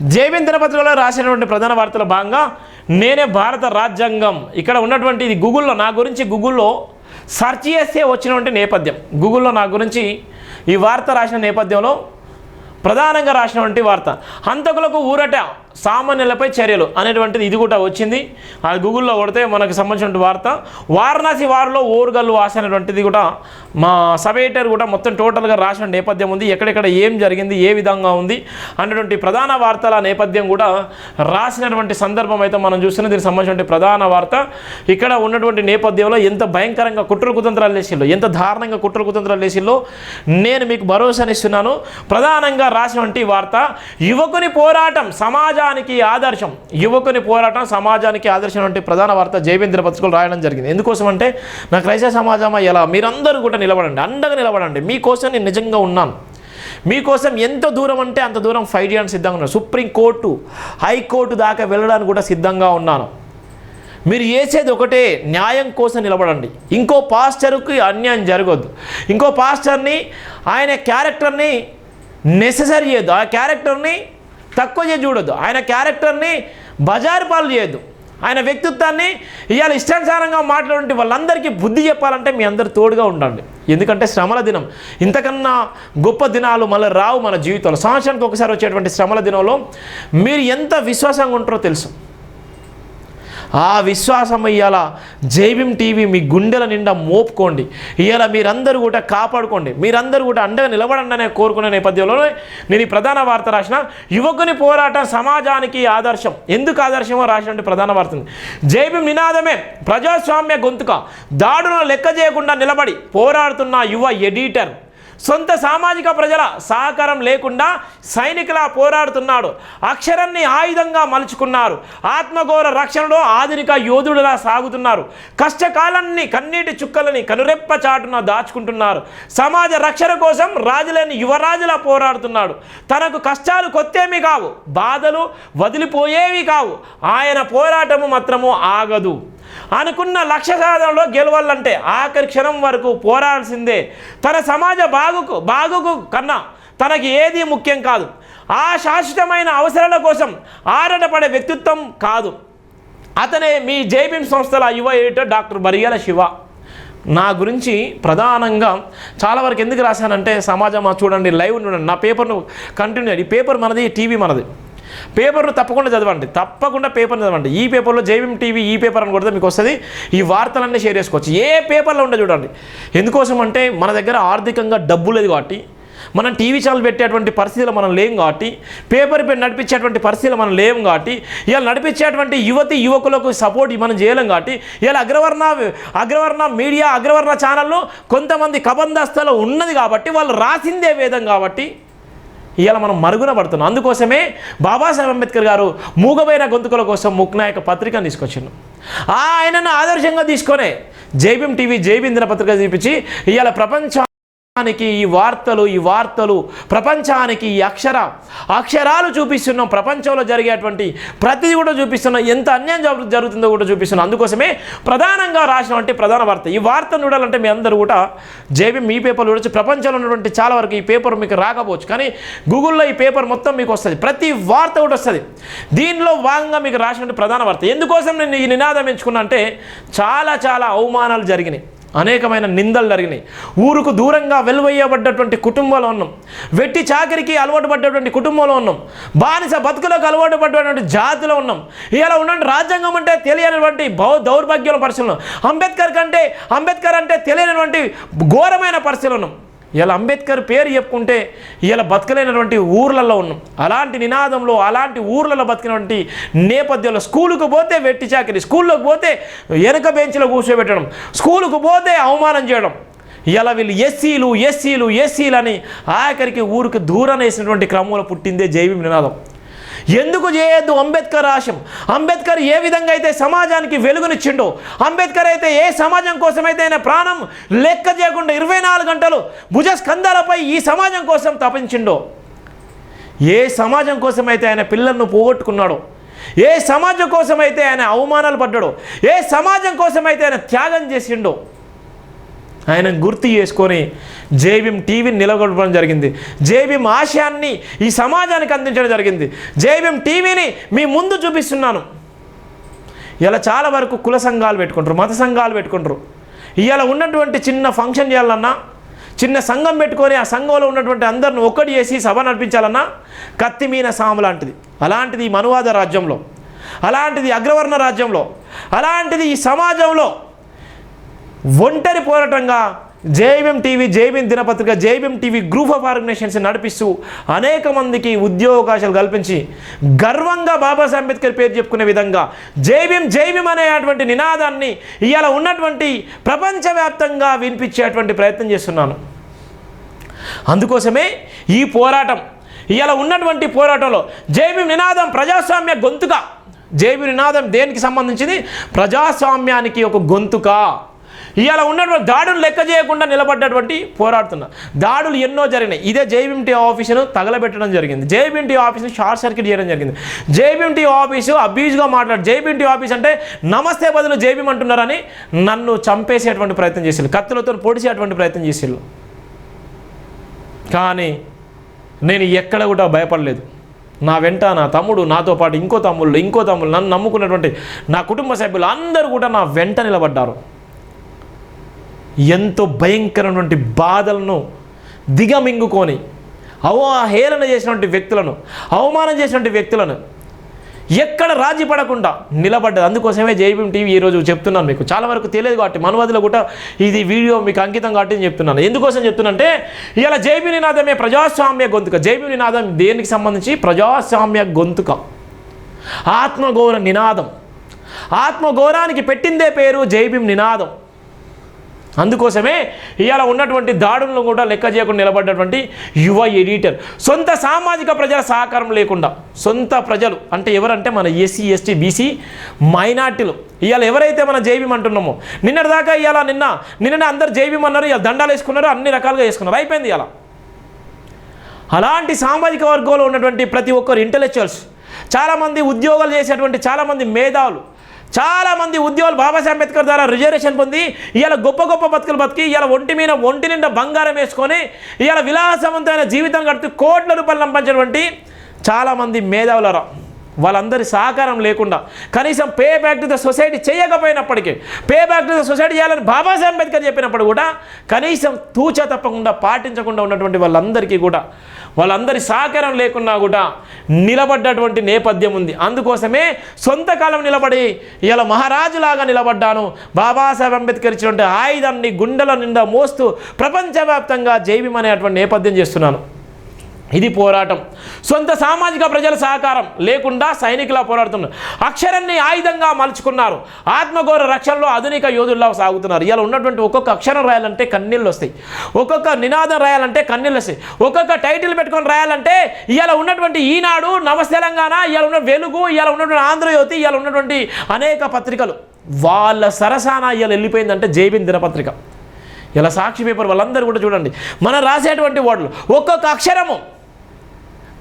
జైబీన్ దినపత్రికలో రాసినటువంటి ప్రధాన వార్తల భాగంగా నేనే భారత రాజ్యాంగం ఇక్కడ ఉన్నటువంటి ఇది గూగుల్లో నా గురించి గూగుల్లో సెర్చ్ చేస్తే వచ్చినటువంటి నేపథ్యం గూగుల్లో నా గురించి ఈ వార్త రాసిన నేపథ్యంలో ప్రధానంగా రాసినటువంటి వార్త హంతకులకు ఊరట సామాన్యులపై చర్యలు అనేటువంటిది ఇది కూడా వచ్చింది. అది గూగుల్లో కొడితే మనకు సంబంధించిన వార్త. వారణాసి వారిలో ఓరుగల్లు వాస అనేటువంటిది కూడా మా సబ్ ఎడిటర్ కూడా మొత్తం టోటల్గా రాసిన నేపథ్యం ఉంది. ఎక్కడెక్కడ ఏం జరిగింది ఏ విధంగా ఉంది అనేటువంటి ప్రధాన వార్తల నేపథ్యం కూడా రాసినటువంటి సందర్భం అయితే మనం చూస్తున్న దీనికి సంబంధించిన ప్రధాన వార్త. ఇక్కడ ఉన్నటువంటి నేపథ్యంలో ఎంత భయంకరంగా కుట్రలు కుతంత్రాలు వేసిల్లో ఎంత దారుణంగా కుట్రలు కుతంత్రాలు వేసిల్లో నేను మీకు భరోసానిస్తున్నాను. ప్రధానంగా రాసినటువంటి వార్త యువకుని పోరాటం సమాజానికి ఆదర్శం యువకుని పోరాటం సమాజానికి ఆదర్శం వంటి ప్రధాన వార్త జైబీన్ దినపత్రికలు రాయడం జరిగింది. ఎందుకోసం అంటే నా క్రైస్తవ సమాజమా ఎలా మీరందరూ కూడా నిలబడండి, అండగా నిలబడండి. మీకోసం నేను నిజంగా ఉన్నాను. మీకోసం ఎంత దూరం అంటే అంత దూరం ఫైట్ చేయడానికి సిద్ధంగా ఉన్నాను. సుప్రీంకోర్టు హైకోర్టు దాకా వెళ్ళడానికి కూడా సిద్ధంగా ఉన్నాను. మీరు చేసేది ఒకటే, న్యాయం కోసం నిలబడండి. ఇంకో పాస్టర్కి అన్యాయం జరగొద్దు. ఇంకో పాస్టర్ని ఆయన క్యారెక్టర్ని నెససరీ చేయొద్దు. ఆ క్యారెక్టర్ని తక్కువ చేసి చూడొద్దు. ఆయన క్యారెక్టర్ని బజారు పాలు చేయొద్దు. ఆయన వ్యక్తిత్వాన్ని ఇవాళ ఇష్టానుసారంగా మాట్లాడే వాళ్ళందరికీ బుద్ధి చెప్పాలంటే మీ అందరు తోడుగా ఉండండి. ఎందుకంటే శ్రమల దినం ఇంతకన్నా గొప్ప దినాలు మళ్ళీ రావు మన జీవితంలో. సంవత్సరానికి ఒకసారి వచ్చేటువంటి శ్రమల దినంలో మీరు ఎంత విశ్వాసంగా ఉంటారో తెలుసు. ఆ విశ్వాసం ఇవాళ జైబీమ్ టీవీ మీ గుండెల నిండా మోపుకోండి. ఇవాళ మీరందరూ కూడా కాపాడుకోండి. మీరందరూ కూడా అండగా నిలబడండి అనే కోరుకునే నేపథ్యంలో నేను ఈ ప్రధాన వార్త రాసిన యువకుని పోరాటం సమాజానికి ఆదర్శం. ఎందుకు ఆదర్శమో రాసినటువంటి ప్రధాన వార్త. జైబీమ్ నినాదమే ప్రజాస్వామ్య గొంతుక. దాడులను లెక్క చేయకుండా నిలబడి పోరాడుతున్న యువ ఎడిటర్ సొంత సామాజిక ప్రజల సహకారం లేకుండా సైనికులా పోరాడుతున్నాడు. అక్షరాన్ని ఆయుధంగా మలుచుకున్నారు. ఆత్మగౌరవ రక్షణలో ఆధునిక యోధుడులా సాగుతున్నారు. కష్టకాలాన్ని కన్నీటి చుక్కలని కనురెప్ప చాటున దాచుకుంటున్నారు. సమాజ రక్షణ కోసం రాజులేని యువరాజులా పోరాడుతున్నాడు. తనకు కష్టాలు కొత్తేమీ కావు, బాధలు వదిలిపోయేవి కావు. ఆయన పోరాటము మాత్రము ఆగదు. అనుకున్న లక్ష్య సాధనలో గెలవాలంటే ఆఖరి క్షణం వరకు పోరాడాల్సిందే. తన సమాజ బాగుకు కన్నా తనకి ఏది ముఖ్యం కాదు. ఆ శాశ్వతమైన అవసరాల కోసం ఆరాటపడే వ్యక్తిత్వం కాదు. అతనే మీ జైబీమ్ సంస్థల యువ ఎడిటర్ డాక్టర్ బరిగెల శివ. నా గురించి ప్రధానంగా చాలా వరకు ఎందుకు రాశానంటే సమాజం చూడండి, లైవ్ చూడండి, నా పేపర్ను కంటిన్యూ. ఈ పేపర్ మనది, టీవీ మనది. పేపర్ను తప్పకుండా చదవండి, తప్పకుండా పేపర్ని చదవండి. ఈ పేపర్లో జైబీమ్ టీవీ ఈ పేపర్ అని కొడితే మీకు వస్తుంది. ఈ వార్తలన్నీ షేర్ చేసుకోవచ్చు. ఏ పేపర్లో ఉంటే చూడండి. ఎందుకోసం అంటే మన దగ్గర ఆర్థికంగా డబ్బు లేదు కాబట్టి, మనం టీవీ ఛానల్ పెట్టేటువంటి పరిస్థితులు మనం లేం కాబట్టి, పేపర్ నడిపించేటువంటి పరిస్థితులు మనం లేము కాబట్టి, ఇలా నడిపించేటువంటి యువకులకు సపోర్ట్ మనం చేయలేం కాబట్టి, ఇలా అగ్రవర్ణ మీడియా అగ్రవర్ణ ఛానల్లో కొంతమంది కబందస్తలో ఉన్నది కాబట్టి, వాళ్ళు రాసిందే వేదం కాబట్టి ఇవాళ మనం మరుగున పడుతున్నాం. అందుకోసమే బాబాసాహెబ్ అంబేద్కర్ గారు మూగబైన గొంతుకుల కోసం ముక్నాయక పత్రికను తీసుకొచ్చిండు. ఆయనను ఆదర్శంగా తీసుకొనే జైబీమ్ టీవీ జైబీమ్ దినపత్రిక చూపించి ఇవాళ ప్రపంచానికి ఈ వార్తలు ప్రపంచానికి ఈ అక్షరాలు చూపిస్తున్నాం. ప్రపంచంలో జరిగేటువంటి ప్రతిదీ కూడా చూపిస్తున్నాం. ఎంత అన్యాయం జరుగుతుందో కూడా చూపిస్తున్నాం. అందుకోసమే ప్రధానంగా రాసినటువంటి ప్రధాన వార్త. ఈ వార్తను చూడాలంటే మీ అందరూ కూడా జైబీమ్ ఈ పేపర్లు చూడొచ్చు. ప్రపంచంలో ఉన్నటువంటి చాలా వరకు ఈ పేపర్ మీకు రాకపోవచ్చు, కానీ గూగుల్లో ఈ పేపర్ మొత్తం మీకు వస్తుంది. ప్రతి వార్త కూడా వస్తుంది. దీనిలో భాగంగా మీకు రాసినటువంటి ప్రధాన వార్త. ఎందుకోసం నేను ఈ నినాదం ఎంచుకున్నా అంటే చాలా అవమానాలు జరిగినాయి, అనేకమైన నిందలు జరిగినాయి. ఊరుకు దూరంగా వెలువయ్యబడ్డటువంటి కుటుంబంలో ఉన్నాం. వెట్టి చాకరికి అలవాటు పడ్డటువంటి కుటుంబంలో ఉన్నాం. బానిస బతుకులకు అలవాటు పడ్డటువంటి జాతిలో ఉన్నాం. ఇలా ఉన్నటువంటి రాజ్యాంగం అంటే తెలియనటువంటి దౌర్భాగ్యాల పరిస్థితులు. అంబేద్కర్ అంటే తెలియనటువంటి ఘోరమైన పరిస్థితులు ఉన్నాం. ఇలా అంబేద్కర్ పేరు చెప్పుకుంటే ఇలా బతకలేనటువంటి ఊర్లలో ఉన్నాం. అలాంటి నినాదంలో అలాంటి ఊర్లలో బతికినటువంటి నేపథ్యంలో స్కూలుకు పోతే వెట్టి చాకరీ, స్కూల్లోకి పోతే వెనక బెంచ్లో కూర్చోబెట్టడం, స్కూలుకు పోతే అవమానం చేయడం. ఇలా వీళ్ళు ఎస్సీలు అని ఆఖరికి ఊరికి దూరం వేసినటువంటి క్రమంలో పుట్టిందే జైబీమ్ నినాదం. ఎందుకు చేయొద్దు అంబేద్కర్ ఆశయం? అంబేద్కర్ ఏ విధంగా అయితే సమాజానికి వెలుగునిచ్చిండో, అంబేద్కర్ అయితే ఏ సమాజం కోసమైతే ఆయన ప్రాణం లెక్క చేయకుండా 24 గంటలు భుజస్కంధాలపై ఈ సమాజం కోసం తపించిండో, ఏ సమాజం కోసమైతే ఆయన పిల్లలను పోగొట్టుకున్నాడో, ఏ సమాజం కోసమైతే ఆయన అవమానాలు పడ్డాడో, ఏ సమాజం కోసమైతే ఆయన త్యాగం చేసిండో, ఆయన గుర్తు చేసుకొని జేబీఎం టీవీని నిలబెట్టడం జరిగింది. జేబీఎం ఆశయాన్ని ఈ సమాజానికి అందించడం జరిగింది. జేబీఎం టీవీని మీ ముందు చూపిస్తున్నాను. ఇలా చాలా వరకు కుల సంఘాలు పెట్టుకుంటారు, మత సంఘాలు పెట్టుకుంటారు. ఇవాళ ఉన్నటువంటి చిన్న ఫంక్షన్ చేయాలన్నా, చిన్న సంఘం పెట్టుకొని ఆ సంఘంలో ఉన్నటువంటి అందరిని ఒక్కటి చేసి సభ నడిపించాలన్నా కత్తిమీన సాము లాంటిది. అలాంటిది ఈ మనువాద రాజ్యంలో, అలాంటిది అగ్రవర్ణ రాజ్యంలో, అలాంటిది ఈ సమాజంలో ఒంటరి పోరాటంగా జేబీఎం టీవీ, జేబీఎం దినపత్రిక, JBM TV group of organizations నడిపిస్తూ అనేక మందికి ఉద్యోగావకాశాలు కల్పించి గర్వంగా బాబాసాహెబ్ అంబేద్కర్ పేరు చెప్పుకునే విధంగా జేబీఎం అనేటువంటి నినాదాన్ని ఇవాళ ఉన్నటువంటి ప్రపంచవ్యాప్తంగా వినిపించేటువంటి ప్రయత్నం చేస్తున్నాను. అందుకోసమే ఈ పోరాటం, ఇవాళ ఉన్నటువంటి పోరాటంలో జేబీఎం నినాదం ప్రజాస్వామ్య గొంతుక. జేబీఎం నినాదం దేనికి సంబంధించింది? ప్రజాస్వామ్యానికి ఒక గొంతుక. ఇవాళ ఉన్నటువంటి దాడులు లెక్క చేయకుండా నిలబడ్డటువంటి పోరాడుతున్నా. దాడులు ఎన్నో జరిగినాయి. ఇదే జేబీఎం టీవీ ఆఫీసును తగలబెట్టడం జరిగింది. జేబీఎం టీవీ ఆఫీసును షార్ట్ సర్క్యూట్ చేయడం జరిగింది. జేబీఎం టీవీ ఆఫీసు అబ్యూజ్గా మాట్లాడు. జేబీఎం టీవీ ఆఫీస్ అంటే నమస్తే బదులు జేబీఎం అంటున్నారని నన్ను చంపేసేటువంటి ప్రయత్నం చేసేళ్ళు, కత్తులతో పొడిచేటువంటి ప్రయత్నం చేసేళ్ళు. కానీ నేను ఎక్కడ కూడా భయపడలేదు. నా వెంట నా తమ్ముడు, నాతో పాటు ఇంకో తమ్ముళ్ళు, నన్ను నమ్ముకున్నటువంటి నా కుటుంబ సభ్యులు అందరూ కూడా నా వెంట నిలబడ్డారు. ఎంతో భయంకరమైనటువంటి బాధలను దిగమింగుకొని హేళన చేసినటువంటి వ్యక్తులను, అవమానం చేసినటువంటి వ్యక్తులను ఎక్కడ రాజీ పడకుండా నిలబడ్డది. అందుకోసమే జేబీఎం టీవీ ఈరోజు చెప్తున్నాను. మీకు చాలా వరకు తెలియదు కాబట్టి మనువాదిలో కూడా ఇది వీడియో మీకు అంకితం కాబట్టి నేను చెప్తున్నాను. ఎందుకోసం చెప్తున్నానంటే ఇలా జేబీఎం నినాదమే ప్రజాస్వామ్య గొంతుక. జేబీఎం నినాదం దేనికి సంబంధించి? ప్రజాస్వామ్య గొంతుక, ఆత్మగౌరవ నినాదం. ఆత్మగౌరవానికి పెట్టిందే పేరు జేబీఎం నినాదం. అందుకోసమే ఇవాళ ఉన్నటువంటి దాడులను కూడా లెక్క చేయకుండా నిలబడ్డటువంటి యువ ఎడిటర్, సొంత సామాజిక ప్రజల సహకారం లేకుండా, సొంత ప్రజలు అంటే ఎవరంటే మన ఎస్సీ, ఎస్టీ, బీసీ, మైనార్టీలు. ఇవాళ ఎవరైతే మన జేబీఎం అంటున్నామో, నిన్నటిదాకా ఇవాళ నిన్ననే అందరు జేబీఎం అన్నారు, ఇవాళ దండాలు వేసుకున్నారు, అన్ని రకాలుగా వేసుకున్నారు, అయిపోయింది. ఇలా అలాంటి సామాజిక వర్గంలో ఉన్నటువంటి ప్రతి ఒక్కరు ఇంటెలెక్చువల్స్, చాలామంది ఉద్యోగాలు చేసేటువంటి చాలామంది మేధావులు, చాలామంది ఉద్యోగులు బాబాసాహెబ్ అంబేద్కర్ ద్వారా రిజర్వేషన్ పొంది ఇవాళ గొప్ప గొప్ప బతుకులు బతికి ఇవాళ ఒంటి నిండా బంగారం వేసుకొని ఇవాళ విలాసవంతమైన జీవితం గడుపుతూ కోట్ల రూపాయలు సంపాదించినటువంటి చాలామంది మేధావులరా, వాళ్ళందరి సహకారం లేకుండా కనీసం pay back to the society చేయకపోయినప్పటికీ, pay back to the society చేయాలని బాబాసాహెబ్ అంబేద్కర్ చెప్పినప్పుడు కూడా కనీసం తూచా తప్పకుండా పాటించకుండా ఉన్నటువంటి వాళ్ళందరికీ కూడా, వాళ్ళందరి సహకారం లేకున్నా కూడా నిలబడ్డటువంటి నేపథ్యం ఉంది. అందుకోసమే సొంత కాలం నిలబడి ఇలా మహారాజులాగా నిలబడ్డాను. బాబాసాహెబ్ అంబేద్కర్ ఇచ్చినటువంటి ఆయుధాన్ని గుండెల నిండా మోస్తూ ప్రపంచవ్యాప్తంగా జేబీఎం అనేటువంటి నేపథ్యం చేస్తున్నాను. ఇది పోరాటం. సొంత సామాజిక ప్రజల సహకారం లేకుండా సైనికులా పోరాడుతున్నారు. అక్షరాన్ని ఆయుధంగా మలుచుకున్నారు. ఆత్మగౌరవ రక్షణలో ఆధునిక యోధుల్లా సాగుతున్నారు. ఇలా ఉన్నటువంటి ఒక్కొక్క అక్షరం రాయాలంటే కన్నీళ్ళు వస్తాయి, ఒక్కొక్క నినాదం రాయాలంటే కన్నీళ్ళు వస్తాయి, ఒక్కొక్క టైటిల్ పెట్టుకొని రాయాలంటే ఇవాళ ఉన్నటువంటి ఈనాడు, నమస్తే తెలంగాణ, ఇవాళ ఉన్న వెలుగు, ఇవాళ ఉన్నటువంటి ఆంధ్రజ్యోతి, ఇవాళ ఉన్నటువంటి అనేక పత్రికలు వాళ్ళ సరసాన ఇవాళ వెళ్ళిపోయిందంటే జేబీఎం దినపత్రిక, ఇలా సాక్షి పేపర్, వాళ్ళందరూ కూడా చూడండి మనం రాసేటువంటి వర్డ్లు ఒక్కొక్క అక్షరము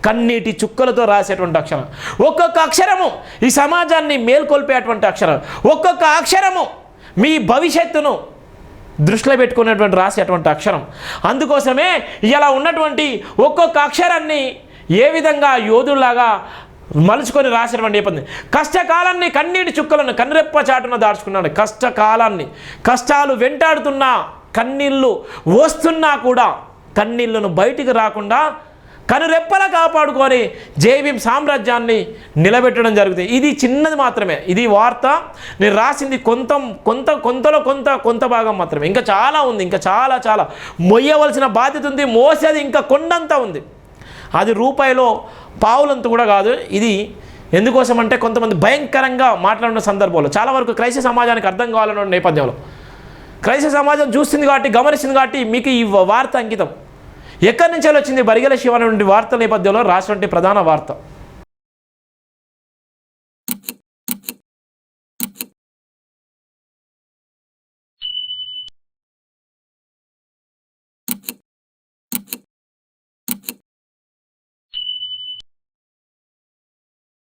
కన్నీటి చుక్కలతో రాసేటువంటి అక్షరం, ఒక్కొక్క అక్షరము ఈ సమాజాన్ని మేల్కొల్పేటువంటి అక్షరం, ఒక్కొక్క అక్షరము మీ భవిష్యత్తును దృష్టిలో పెట్టుకునేటువంటి రాసేటువంటి అక్షరం. అందుకోసమే ఇలా ఉన్నటువంటి ఒక్కొక్క అక్షరాన్ని ఏ విధంగా యోధుల్లాగా మలుచుకొని రాసేటువంటి నేపథ్యం. కష్టకాలాన్ని కన్నీటి చుక్కలను కనురెప్ప చాటున దాచుకున్నాడు. కష్టకాలాన్ని, కష్టాలు వెంటాడుతున్నా, కన్నీళ్ళు వస్తున్నా కూడా కన్నీళ్లను బయటికి రాకుండా కనురెప్పలా కాపాడుకొని జేబీఎం సామ్రాజ్యాన్ని నిలబెట్టడం జరుగుతుంది. ఇది చిన్నది మాత్రమే, ఇది వార్త. నేను రాసింది కొంత భాగం మాత్రమే. ఇంకా చాలా ఉంది, ఇంకా చాలా మొయ్యవలసిన బాధ్యత ఉంది. మోసేది ఇంకా కొండంత ఉంది. అది రూపాయిలో పావులంత కూడా కాదు. ఇది ఎందుకోసం అంటే కొంతమంది భయంకరంగా మాట్లాడిన సందర్భంలో చాలా వరకు క్రైస్తవ సమాజానికి అర్థం కావాలన్న నేపథ్యంలో, క్రైస్తవ సమాజం చూస్తుంది కాబట్టి, గమనిస్తుంది కాబట్టి మీకు ఈ వార్త అంకితం. ఎక్కడి నుంచి వచ్చింది? బరిగెల శివ అనేటువంటి వార్త నేపథ్యంలో రాసినటువంటి ప్రధాన వార్త.